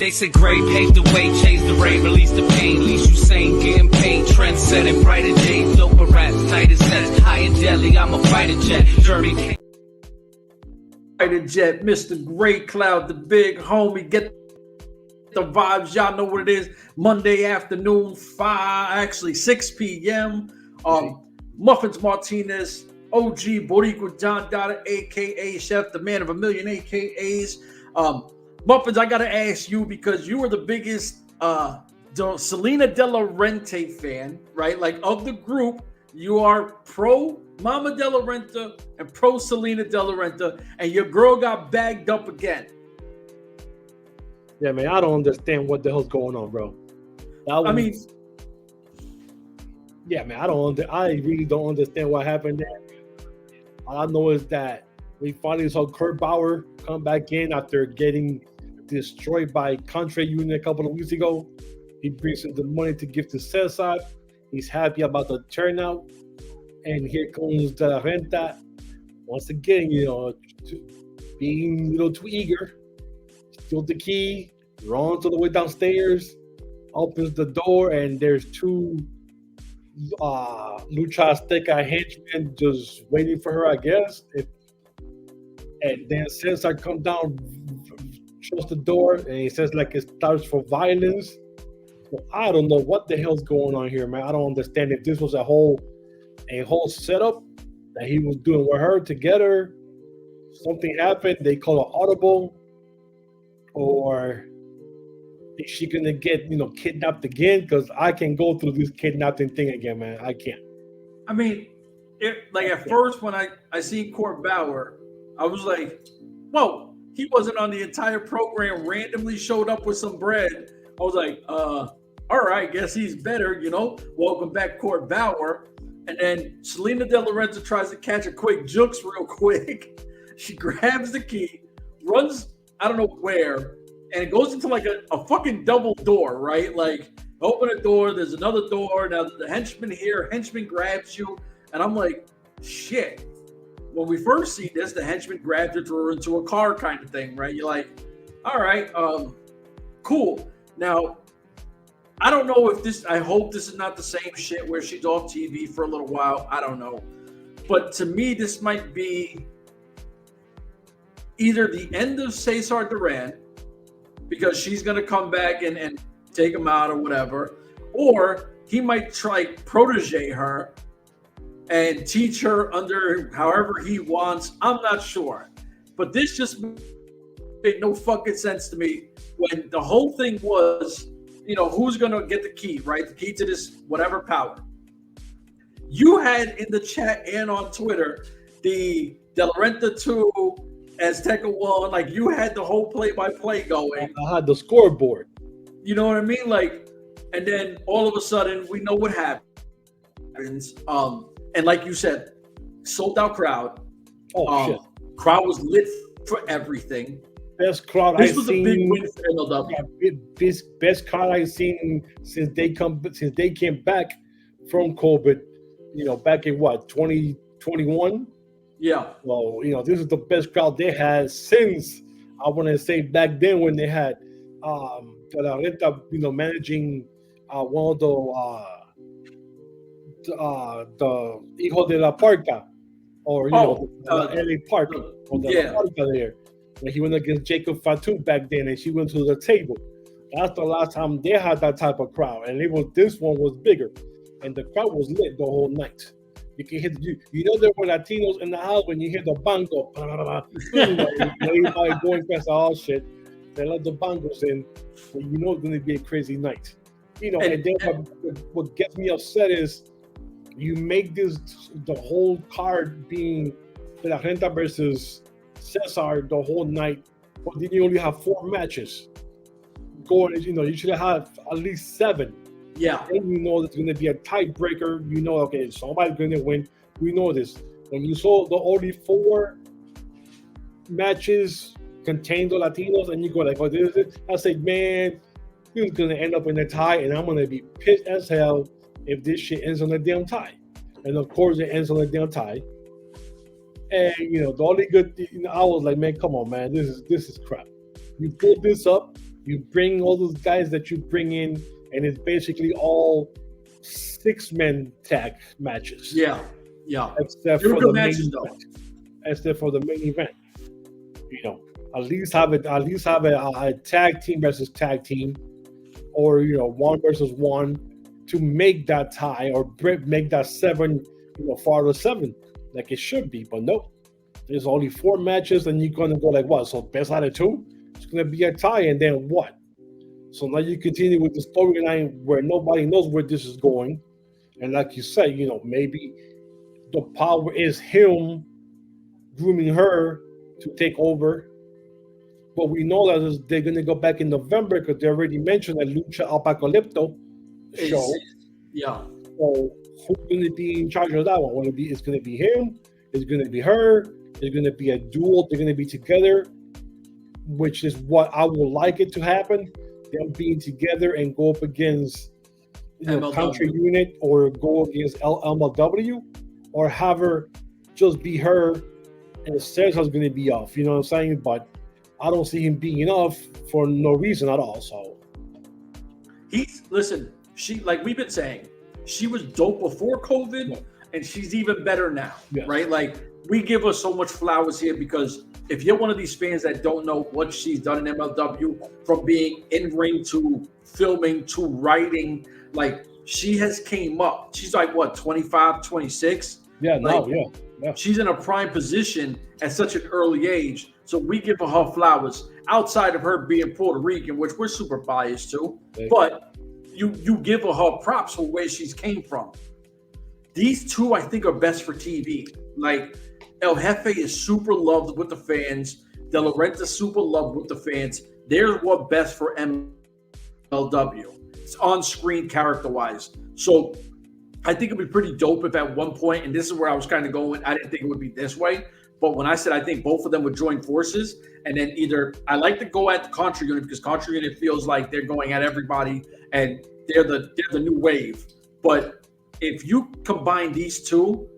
They said Gray paved the way, changed the rain, released the pain, least you sane, getting paid, trend setting, brighter days, doper raps, tighter sets, high and deadly, I'm a fighter jet, journey. Fighter jet, Mr. Great Cloud, the big homie, get the vibes, y'all know what it is, Monday afternoon, 6 p.m., Muffins Martinez, OG, Boricua John Dada, a.k.a. Chef, the man of a million AKAs. Muffins, I got to ask you, because you are the biggest Salina de la Renta fan, right? Like, of the group, you are pro Mama de la Renta and pro Salina de la Renta, and your girl got bagged up again. Yeah, man, I don't understand what the hell's going on, bro. Yeah, man, I really don't understand what happened there. All I know is that we finally saw Kurt Bauer come back in after getting destroyed by Contra Union a couple of weeks ago. He brings in the money to give to Cesar. He's happy about the turnout. And here comes De La Renta. Once again, being a little too eager. Steal the key, runs all the way downstairs, opens the door, and there's two Lucha Azteca henchmen just waiting for her, I guess. And then Cesar comes down, shuts the door, and he says like it starts for violence. So I don't know what the hell's going on here, man. I don't understand if this was a whole setup that he was doing with her together. Something happened, they call it audible, or is she gonna get kidnapped again? Because I can go through this kidnapping thing again, man. I can't. I mean, at first when I seen Kurt Bauer, I was like, whoa, he wasn't on the entire program, randomly showed up with some bread. I was like, all right, guess he's better, Welcome back, Kurt Bauer. And then Salina de la Renta tries to catch a quick jukes real quick. She grabs the key, runs, I don't know where, and it goes into like a fucking double door, right? Like, open a door, there's another door. Now the henchman grabs you, and I'm like, shit. When we first see this, the henchman grabbed her, threw her into a car kind of thing, right? You're like, all right, cool. Now, I don't know if I hope this is not the same shit where she's off TV for a little while. I don't know. But to me, this might be either the end of Cesar Duran, because she's going to come back and take him out or whatever, or he might try protege her and teach her under however he wants. I'm not sure. But this just made no fucking sense to me when the whole thing was, who's going to get the key, right? The key to this whatever power. You had in the chat and on Twitter the De La Renta 2, Azteca 1, like you had the whole play-by-play going. I had the scoreboard. You know what I mean? Like, and then all of a sudden we know what happens. And like you said, sold out crowd. Shit. Crowd was lit for everything. Best crowd This I've was seen. a big win for NW. Best crowd I've seen since they came back from COVID. Back in 2021. Yeah. Well, this is the best crowd they had since, I want to say, back then when they had De La Renta, managing one of the Hijo de la Parca, or LA Park, or the Parca there. When he went against Jacob Fatu back then, and she went to the table. That's the last time they had that type of crowd, and this one was bigger, and the crowd was lit the whole night. You can hear, there were Latinos in the house when you hear the bango. Everybody going past all shit. They let the bangos in, so it's going to be a crazy night. And then what gets me upset is you make the whole card being De La Renta versus Cesar the whole night, but then you only have 4 matches going. You should have at least 7. Yeah. And there's going to be a tiebreaker. Okay, somebody's going to win. We know this. When you saw the only 4 matches contained the Latinos, and you go like, this is it. I say, man, this is going to end up in a tie, and I'm going to be pissed as hell if this shit ends on a damn tie. And of course, it ends on a damn tie. And the only good thing, I was like, man, come on, man, this is crap. You pulled this up You bring all those guys that you bring in, and it's basically all 6-man tag matches. Yeah. Except for the main event. Except for the main event. At least have a tag team versus tag team, or 1 versus 1 to make that tie or make that 7, 4 to 7 like it should be. But no, there's only 4 matches, and you're gonna go like what? So best out of 2, it's gonna be a tie, and then what? So now you continue with the storyline where nobody knows where this is going, and like you said, maybe the power is him grooming her to take over. But we know that they're going to go back in November because they already mentioned a Lucha Apocalypto show. Yeah. So who's going to be in charge of that one? It's going to be him. It's going to be her. It's going to be a duel. They're going to be together, which is what I would like it to happen. Them being together and go up against Country Unit or go against MLW, or have her just be her and Cesar's going to be off. You know what I'm saying? But I don't see him being enough for no reason at all. So she, like we've been saying, she was dope before COVID, and she's even better now, right? Like, we give her so much flowers here because if you're one of these fans that don't know what she's done in MLW, from being in ring to filming to writing, like, she has came up. She's like what, 25, 26? Yeah, She's in a prime position at such an early age. So we give her flowers outside of her being Puerto Rican, which we're super biased to. But you give her props for where she's came from. These two, I think, are best for TV. Like, El Jefe is super loved with the fans. De La Renta super loved with the fans. They're what best for MLW. It's on screen character-wise. So I think it'd be pretty dope if at one point, and this is where I was kind of going, I didn't think it would be this way. But when I said I think both of them would join forces, and then either I like to go at the Contra Unit because Contra Unit feels like they're going at everybody and they're the new wave. But if you combine these two,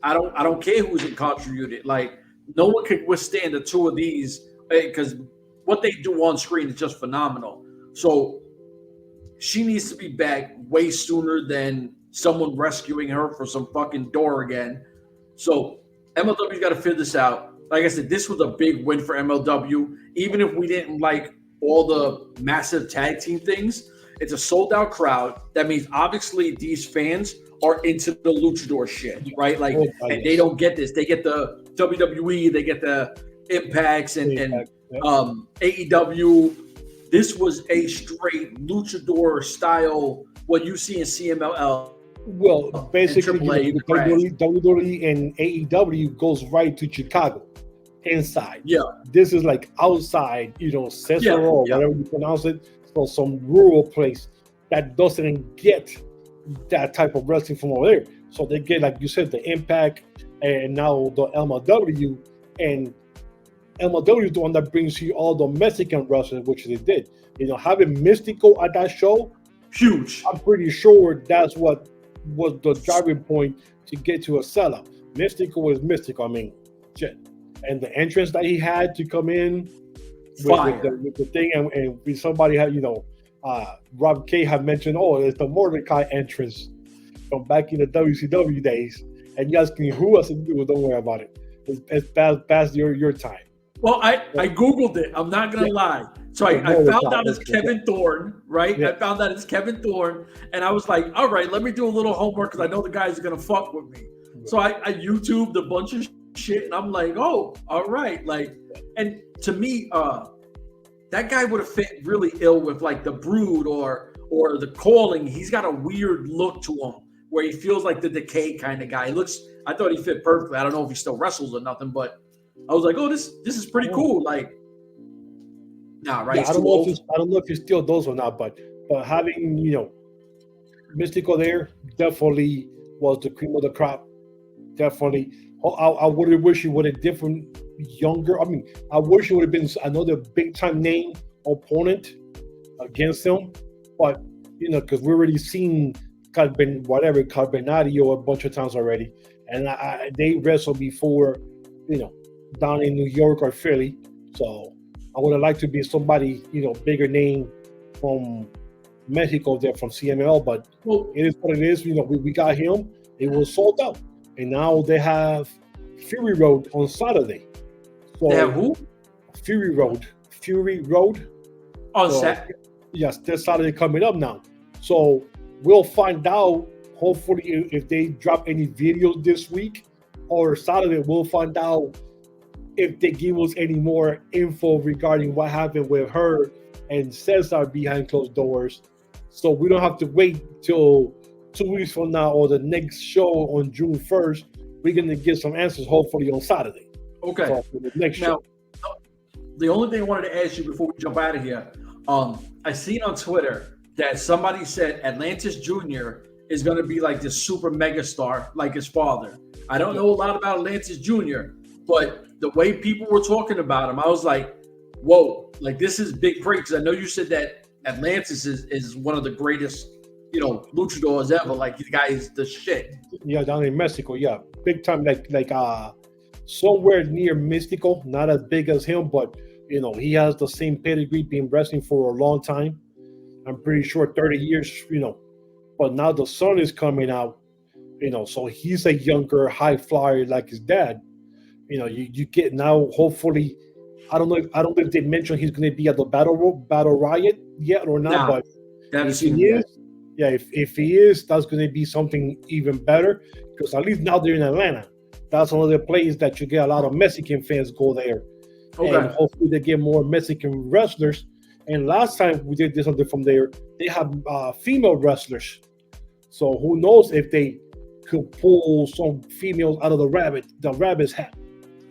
I don't care who's in Contra Unit. Like, no one can withstand the two of these because what they do on screen is just phenomenal. So she needs to be back way sooner than someone rescuing her for some fucking door again. So MLW's got to figure this out. Like I said, this was a big win for MLW. Even if we didn't like all the massive tag team things, it's a sold out crowd. That means obviously these fans are into the luchador shit, right? Like, and they don't get this. They get the WWE, they get the Impacts and AEW. This was a straight luchador style, what you see in CMLL. Well, basically, WWE and AEW goes right to Chicago, inside. Yeah. This is like outside, Cesaro or whatever you pronounce it. So some rural place that doesn't get that type of wrestling from over there. So they get, like you said, the Impact and now the MLW. And MLW is the one that brings you all the Mexican wrestlers, which they did. Having Mystico at that show, huge. I'm pretty sure that's what was the driving point to get to a sellout. Mystico was Mystico. I mean, shit. And the entrance that he had to come in with the thing, and somebody had, Rob K had mentioned, it's the Mordecai entrance from back in the WCW days. And you asking who else to do it, don't worry about it. It's past your time. Well, I Googled it. I'm not going to lie. So I found out it's Kevin Thorne, right? Yeah. I found out it's Kevin Thorne. And I was like, all right, let me do a little homework because I know the guys are going to fuck with me. Right. So I YouTubed a bunch of shit. And I'm like, oh, all right. Like, and to me, that guy would have fit really ill with like the Brood or the Calling. He's got a weird look to him where he feels like the Decay kind of guy. I thought he fit perfectly. I don't know if he still wrestles or nothing, but I was like, oh, this is pretty cool. Like, nah, right? Yeah, I don't know if he still does or not, but having Mystico there definitely was the cream of the crop. Definitely, I would have wished he would have different younger. I mean, I wish it would have been another big time name opponent against him, but because we already seen Carbonario a bunch of times already, and they wrestled before, down in New York or Philly. So I would have liked to be somebody, bigger name from Mexico there from CML, but it is what it is. We got him. It was sold out. And now they have Fury Road on Saturday. So they have who? Fury Road. On Saturday? Yes, this Saturday coming up now. So we'll find out, hopefully, if they drop any videos this week or Saturday, we'll find out if they give us any more info regarding what happened with her and Cesar behind closed doors. So we don't have to wait till 2 weeks from now or the next show on June 1st. We're going to get some answers, hopefully, on Saturday. Okay. So for the next show. The only thing I wanted to ask you before we jump out of here, I seen on Twitter that somebody said Atlantis Jr. is going to be like this super mega star like his father. I don't know a lot about Atlantis Jr., but the way people were talking about him, I was like, whoa, like this is big break. Because I know you said that Atlantis is one of the greatest, luchadors ever. Like the guy is the shit. Yeah, down in Mexico, yeah. Big time, like somewhere near Mystical, not as big as him, but he has the same pedigree, been wrestling for a long time. I'm pretty sure 30 years, but now the son is coming out, so he's a younger high flyer like his dad. You get now, hopefully, I don't know if they mentioned he's going to be at the Battle Riot yet or not, but if he is, if he is, that's going to be something even better, because at least now they're in Atlanta. That's one of the places that you get a lot of Mexican fans go there. Okay. And hopefully they get more Mexican wrestlers. And last time we did something from there, they have female wrestlers. So who knows if they could pull some females out of the rabbit's hat.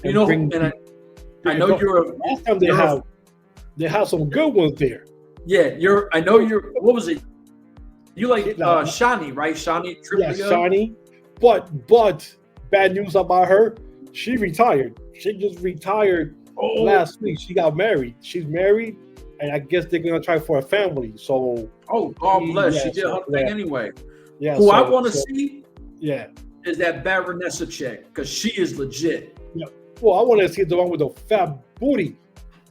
I know you're. Last time they have some good ones there. Yeah, what was it? You like Shani, right? Shani. Yeah, Shani. But bad news about her. She retired. She just retired last week. She got married. She's married, and I guess they're gonna try for a family. So God bless. She did her thing anyway. Yeah. Who I want to see. Yeah. Is that Baronessa chick, because she is legit. Yeah. Well, I want to see the one with the fat booty.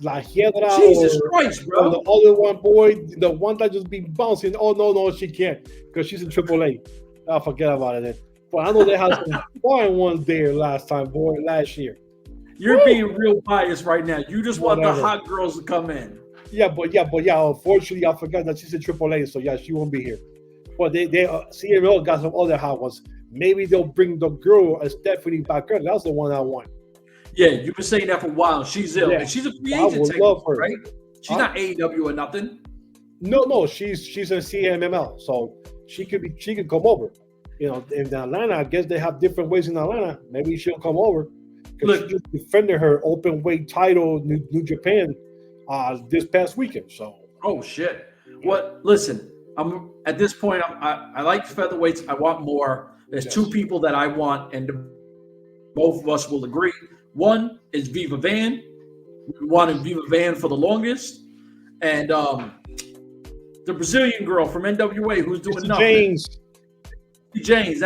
La Hiedra. Jesus Christ, bro. The other one, boy, the one that just be bouncing. Oh, no, she can't, because she's in AAA. I'll forget about it then. But I know they had some fine ones there last year. You're being real biased right now. You just want the hot girls to come in. Yeah, but unfortunately, I forgot that she's in AAA, so yeah, she won't be here. But they CML got some other hot ones. Maybe they'll bring the girl Stephanie back up. That's the one I want. Yeah, you've been saying that for a while. She's ill. Yeah. And she's a free agent, right? She's not AEW or nothing. No, she's in CMML, so she could come over. In Atlanta, I guess they have different ways in Atlanta. Maybe she'll come over. Because she just defended her open weight title in New Japan this past weekend. So. Oh shit! What? Listen, I'm at this point. I like featherweights. I want more. There's two people that I want, and both of us will agree. One is Viva Van. We wanted Viva Van for the longest, and the Brazilian girl from N.W.A. who's doing nothing. Christi Jaynes.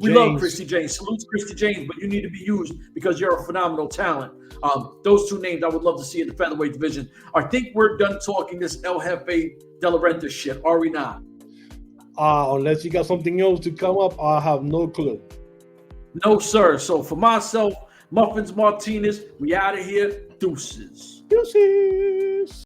We love Christi Jaynes. Salute to Christi Jaynes, but you need to be used because you're a phenomenal talent. Those two names I would love to see in the featherweight division. I think we're done talking this El Jefe de la Renta shit, are we not? Unless you got something else to come up, I have no clue. No, sir. So for myself, Muffins Martinez, we out of here. Deuces.